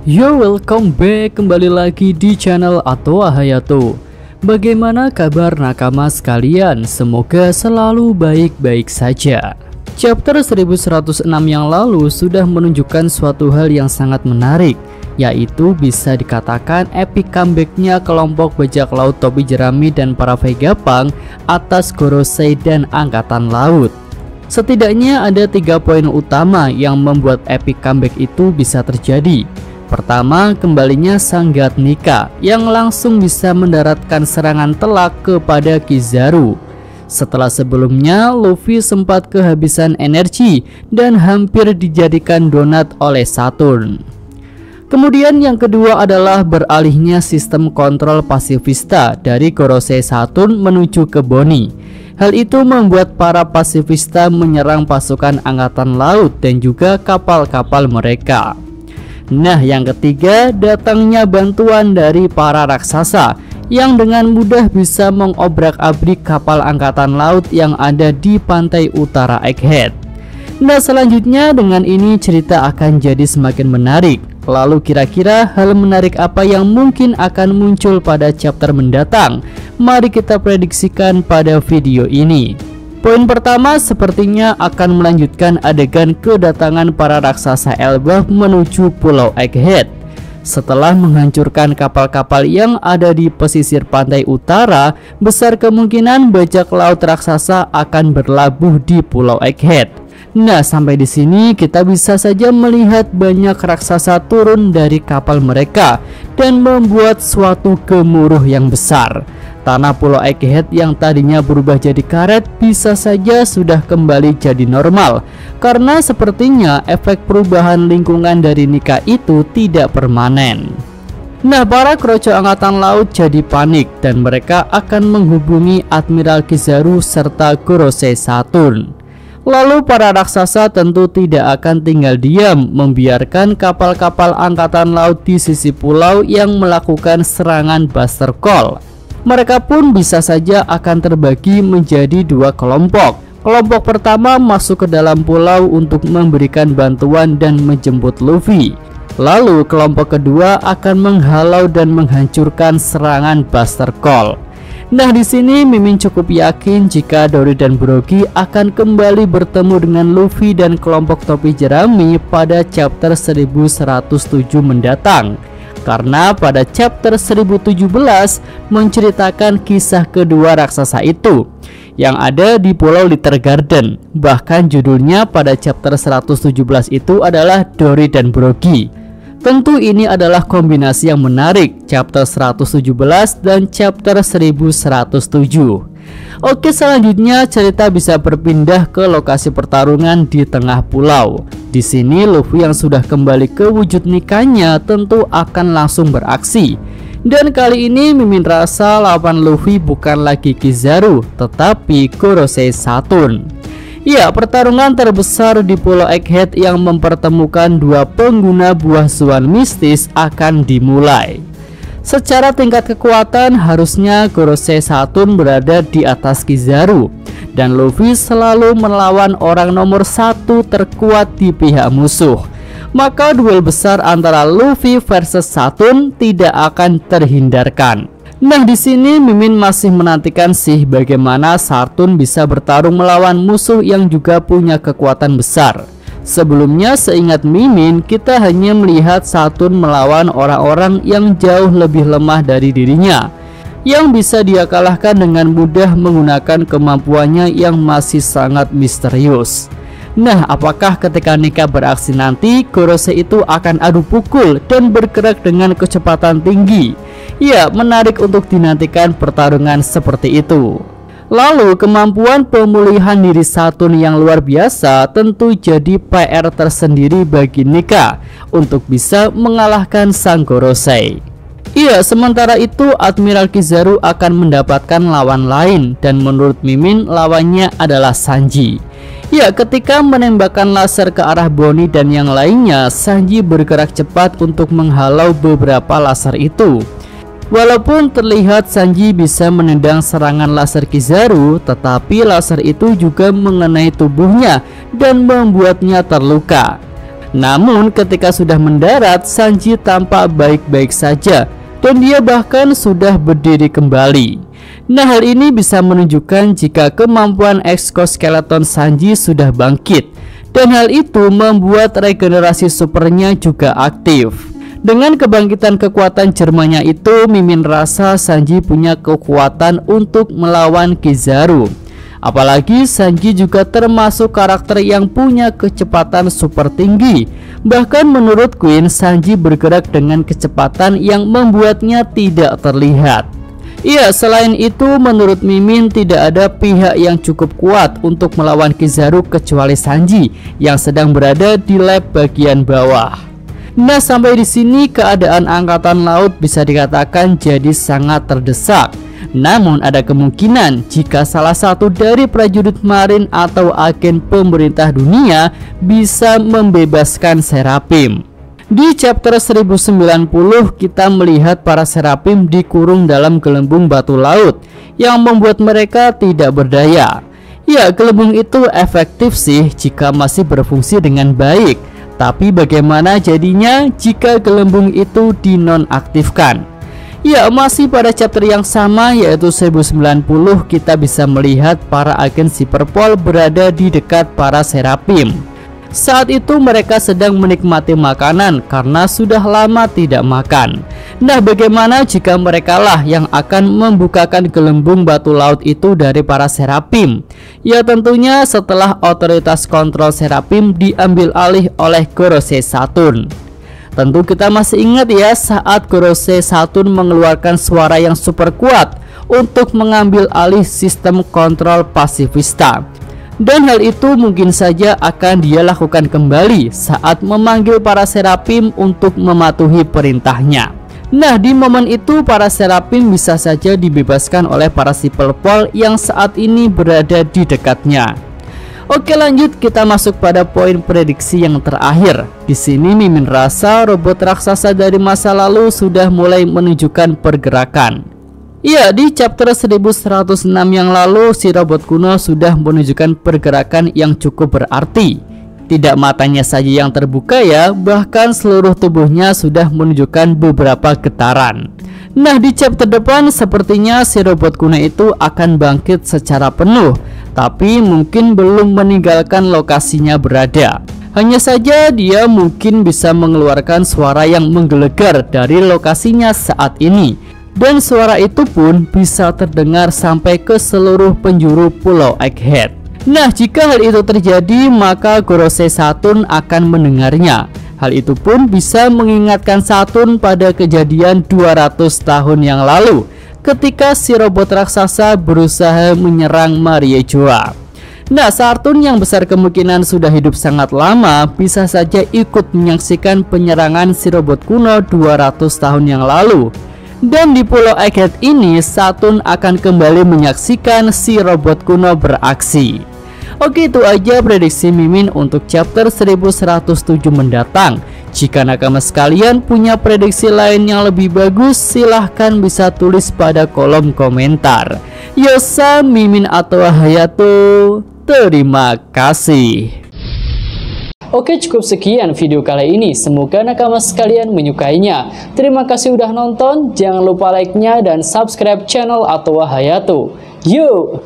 Yo, welcome back, kembali lagi di channel Atoa Hayato. Bagaimana kabar nakama sekalian? Semoga selalu baik-baik saja. Chapter 1106 yang lalu sudah menunjukkan suatu hal yang sangat menarik, yaitu bisa dikatakan epic comebacknya kelompok bajak laut topi jerami dan para Vegapunk atas Gorosei dan Angkatan Laut. Setidaknya ada 3 poin utama yang membuat epic comeback itu bisa terjadi. Pertama, kembalinya sang God Nika yang langsung bisa mendaratkan serangan telak kepada Kizaru. Setelah sebelumnya Luffy sempat kehabisan energi dan hampir dijadikan donat oleh Saturn. Kemudian yang kedua adalah beralihnya sistem kontrol pasifista dari Gorosei Saturn menuju ke Boni. Hal itu membuat para pasifista menyerang pasukan angkatan laut dan juga kapal-kapal mereka. Nah, yang ketiga, datangnya bantuan dari para raksasa yang dengan mudah bisa mengobrak-abrik kapal angkatan laut yang ada di pantai utara Egghead. Nah, selanjutnya dengan ini cerita akan jadi semakin menarik. Lalu kira-kira hal menarik apa yang mungkin akan muncul pada chapter mendatang? Mari kita prediksikan pada video ini. Poin pertama sepertinya akan melanjutkan adegan kedatangan para raksasa Elbaf menuju Pulau Egghead. Setelah menghancurkan kapal-kapal yang ada di pesisir pantai utara, besar kemungkinan bajak laut raksasa akan berlabuh di Pulau Egghead. Nah, sampai di sini kita bisa saja melihat banyak raksasa turun dari kapal mereka dan membuat suatu gemuruh yang besar. Tanah Pulau Egghead yang tadinya berubah jadi karet bisa saja sudah kembali jadi normal, karena sepertinya efek perubahan lingkungan dari Nika itu tidak permanen. Nah, para kroco angkatan laut jadi panik dan mereka akan menghubungi Admiral Kizaru serta Gorosei Saturn. Lalu para raksasa tentu tidak akan tinggal diam membiarkan kapal-kapal angkatan laut di sisi pulau yang melakukan serangan Buster Call. Mereka pun bisa saja akan terbagi menjadi 2 kelompok. Kelompok pertama masuk ke dalam pulau untuk memberikan bantuan dan menjemput Luffy. Lalu kelompok kedua akan menghalau dan menghancurkan serangan Buster Call. Nah, di sini Mimin cukup yakin jika Dory dan Brogy akan kembali bertemu dengan Luffy dan kelompok topi jerami pada chapter 1107 mendatang. Karena pada chapter 1017 menceritakan kisah kedua raksasa itu yang ada di Pulau Litter Garden. Bahkan judulnya pada chapter 117 itu adalah Dory dan Brogy. Tentu ini adalah kombinasi yang menarik, chapter 117 dan chapter 1107. Oke, selanjutnya cerita bisa berpindah ke lokasi pertarungan di tengah pulau. Di sini Luffy yang sudah kembali ke wujud Nikanya tentu akan langsung beraksi. Dan kali ini Mimin rasa lawan Luffy bukan lagi Kizaru, tetapi Gorosei Saturn. Ya, pertarungan terbesar di Pulau Egghead yang mempertemukan 2 pengguna buah Zuan mistis akan dimulai. Secara tingkat kekuatan harusnya Gorosei Saturn berada di atas Kizaru, dan Luffy selalu melawan orang nomor 1 terkuat di pihak musuh. Maka duel besar antara Luffy versus Saturn tidak akan terhindarkan. Nah, di sini Mimin masih menantikan sih bagaimana Saturn bisa bertarung melawan musuh yang juga punya kekuatan besar. Sebelumnya seingat Mimin, kita hanya melihat Saturn melawan orang-orang yang jauh lebih lemah dari dirinya, yang bisa dia kalahkan dengan mudah menggunakan kemampuannya yang masih sangat misterius. Nah, apakah ketika Nika beraksi nanti Gorosei itu akan adu pukul dan bergerak dengan kecepatan tinggi? Ya, menarik untuk dinantikan pertarungan seperti itu. Lalu kemampuan pemulihan diri Saturn yang luar biasa tentu jadi PR tersendiri bagi Nika untuk bisa mengalahkan sang Gorosei. Iya, sementara itu Admiral Kizaru akan mendapatkan lawan lain, dan menurut Mimin lawannya adalah Sanji. Ya, ketika menembakkan laser ke arah Boni dan yang lainnya, Sanji bergerak cepat untuk menghalau beberapa laser itu. Walaupun terlihat Sanji bisa menendang serangan laser Kizaru, tetapi laser itu juga mengenai tubuhnya dan membuatnya terluka. Namun ketika sudah mendarat, Sanji tampak baik-baik saja dan dia bahkan sudah berdiri kembali. Nah, hal ini bisa menunjukkan jika kemampuan exoskeleton Sanji sudah bangkit, dan hal itu membuat regenerasi supernya juga aktif. Dengan kebangkitan kekuatan Jermannya itu, Mimin rasa Sanji punya kekuatan untuk melawan Kizaru. Apalagi Sanji juga termasuk karakter yang punya kecepatan super tinggi. Bahkan menurut Queen, Sanji bergerak dengan kecepatan yang membuatnya tidak terlihat. Iya, selain itu menurut Mimin tidak ada pihak yang cukup kuat untuk melawan Kizaru kecuali Sanji yang sedang berada di lab bagian bawah. Nah, sampai di sini keadaan angkatan laut bisa dikatakan jadi sangat terdesak. Namun ada kemungkinan jika salah satu dari prajurit marin atau agen pemerintah dunia bisa membebaskan Serapim. Di chapter 1090 kita melihat para Serapim dikurung dalam gelembung batu laut yang membuat mereka tidak berdaya. Ya, gelembung itu efektif sih jika masih berfungsi dengan baik. Tapi bagaimana jadinya jika gelembung itu dinonaktifkan? Ya, masih pada chapter yang sama yaitu 1090 kita bisa melihat para agen Cyberpol berada di dekat para Serapim. Saat itu mereka sedang menikmati makanan karena sudah lama tidak makan. Nah, bagaimana jika merekalah yang akan membukakan gelembung batu laut itu dari para Serapim? Ya, tentunya setelah otoritas kontrol Serapim diambil alih oleh Gorosei Saturn. Tentu kita masih ingat ya saat Gorosei Saturn mengeluarkan suara yang super kuat untuk mengambil alih sistem kontrol pasifista. Dan hal itu mungkin saja akan dia lakukan kembali saat memanggil para Serapim untuk mematuhi perintahnya. Nah, di momen itu para Serapim bisa saja dibebaskan oleh para Cyberpol yang saat ini berada di dekatnya. Oke, lanjut kita masuk pada poin prediksi yang terakhir. Di sini Mimin rasa robot raksasa dari masa lalu sudah mulai menunjukkan pergerakan. Iya, di chapter 1106 yang lalu si robot kuno sudah menunjukkan pergerakan yang cukup berarti. Tidak matanya saja yang terbuka ya, bahkan seluruh tubuhnya sudah menunjukkan beberapa getaran. Nah, di chapter depan sepertinya si robot kuno itu akan bangkit secara penuh, tapi mungkin belum meninggalkan lokasinya berada. Hanya saja dia mungkin bisa mengeluarkan suara yang menggelegar dari lokasinya saat ini. Dan suara itu pun bisa terdengar sampai ke seluruh penjuru Pulau Egghead. Nah, jika hal itu terjadi, maka Gorosei Saturn akan mendengarnya. Hal itu pun bisa mengingatkan Saturn pada kejadian 200 tahun yang lalu ketika si robot raksasa berusaha menyerang Mariejoa. Nah, Saturn yang besar kemungkinan sudah hidup sangat lama bisa saja ikut menyaksikan penyerangan si robot kuno 200 tahun yang lalu. Dan di Pulau Egghead ini Saturn akan kembali menyaksikan si robot kuno beraksi. Oke, itu aja prediksi Mimin untuk chapter 1107 mendatang. Jika nakama sekalian punya prediksi lain yang lebih bagus, silahkan bisa tulis pada kolom komentar. Yosa, Mimin atau Hayato, terima kasih. Oke, cukup sekian video kali ini. Semoga nakama sekalian menyukainya. Terima kasih udah nonton. Jangan lupa like-nya dan subscribe channel Atowa Hayato. Yuk!